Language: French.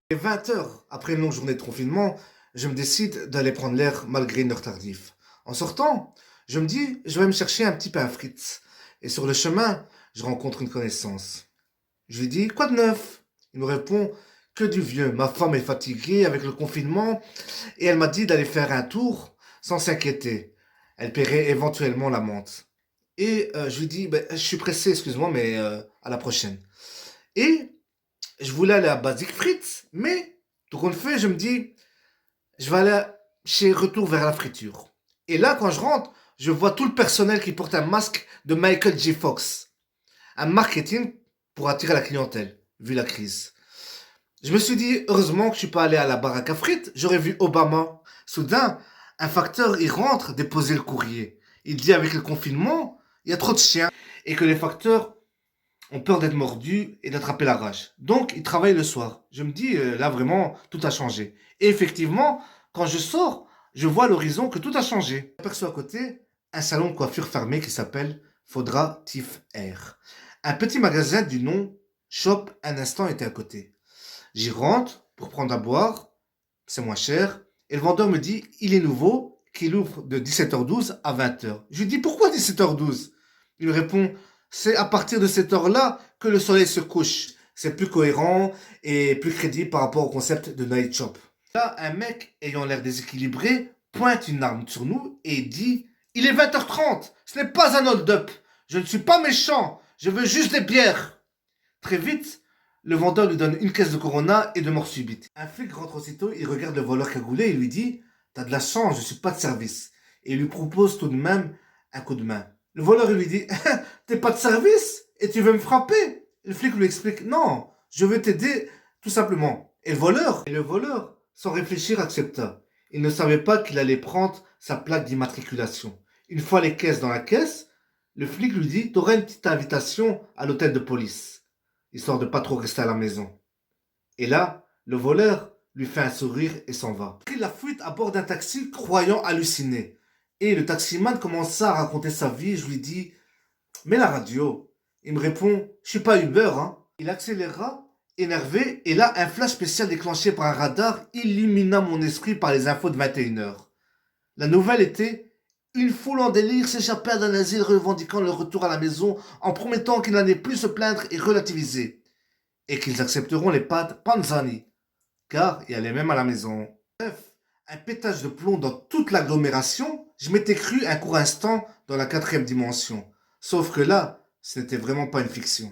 Et 20 heures après une longue journée de confinement, je me décide d'aller prendre l'air malgré une heure tardive. En sortant, je me dis, je vais me chercher un petit pain à frites. Et sur le chemin, je rencontre une connaissance. Je lui dis, quoi de neuf? Il me répond, que du vieux. Ma femme est fatiguée avec le confinement et elle m'a dit d'aller faire un tour sans s'inquiéter. Elle paierait éventuellement la menthe. Et je lui dis, ben, je suis pressé, excuse-moi, mais à la prochaine. Et je voulais aller à Basic Frites, mais tout compte fait, je me dis, je vais aller chez Retour vers la friture. Et là, quand je rentre, je vois tout le personnel qui porte un masque de Michael J. Fox. Un marketing pour attirer la clientèle, vu la crise. Je me suis dit, heureusement que je suis pas allé à la baraque à frites, j'aurais vu Obama. Soudain, un facteur, il rentre déposer le courrier. Il dit avec le confinement, il y a trop de chiens. Et que les facteurs ont peur d'être mordus et d'attraper la rage. Donc, ils travaillent le soir. Je me dis, là vraiment, tout a changé. Et effectivement, quand je sors, je vois à l'horizon que tout a changé. J'aperçois à côté un salon de coiffure fermé qui s'appelle Faudra Tif Air. Un petit magasin du nom Shop un instant était à côté. J'y rentre pour prendre à boire, c'est moins cher, et le vendeur me dit, il est nouveau, qu'il ouvre de 17h12 à 20h. Je lui dis, pourquoi 17h12? Il me répond, c'est à partir de cette heure-là que le soleil se couche. C'est plus cohérent et plus crédible par rapport au concept de Night Shop. Là, un mec ayant l'air déséquilibré pointe une arme sur nous et dit, il est 20h30, ce n'est pas un hold-up. Je ne suis pas méchant, je veux juste des bières. Très vite, le vendeur lui donne une caisse de Corona et de mort subite. Un flic rentre aussitôt, il regarde le voleur cagoulé et lui dit, t'as de la chance, je suis pas de service. Et il lui propose tout de même un coup de main. Le voleur lui dit, t'es pas de service et tu veux me frapper? Le flic lui explique, non, je veux t'aider tout simplement. Et le voleur, sans réfléchir, accepta. Il ne savait pas qu'il allait prendre sa plaque d'immatriculation. Une fois les caisses dans la caisse, le flic lui dit, t'auras une petite invitation à l'hôtel de police, histoire de pas trop rester à la maison. Et là, le voleur lui fait un sourire et s'en va. Il prit la fuite à bord d'un taxi, croyant halluciner. Et le taximan commença à raconter sa vie. Je lui dis, mais la radio. Il me répond, je suis pas Uber, hein. Il accéléra, énervé, et là, un flash spécial déclenché par un radar illumina mon esprit par les infos de 21h. La nouvelle était, une foule en délire s'échappait d'un asile revendiquant le retour à la maison en promettant qu'ils n'allaient plus se plaindre et relativiser. Et qu'ils accepteront les pâtes Panzani, car il y a les mêmes à la maison. Bref, un pétage de plomb dans toute l'agglomération, je m'étais cru un court instant dans la quatrième dimension. Sauf que là, ce n'était vraiment pas une fiction.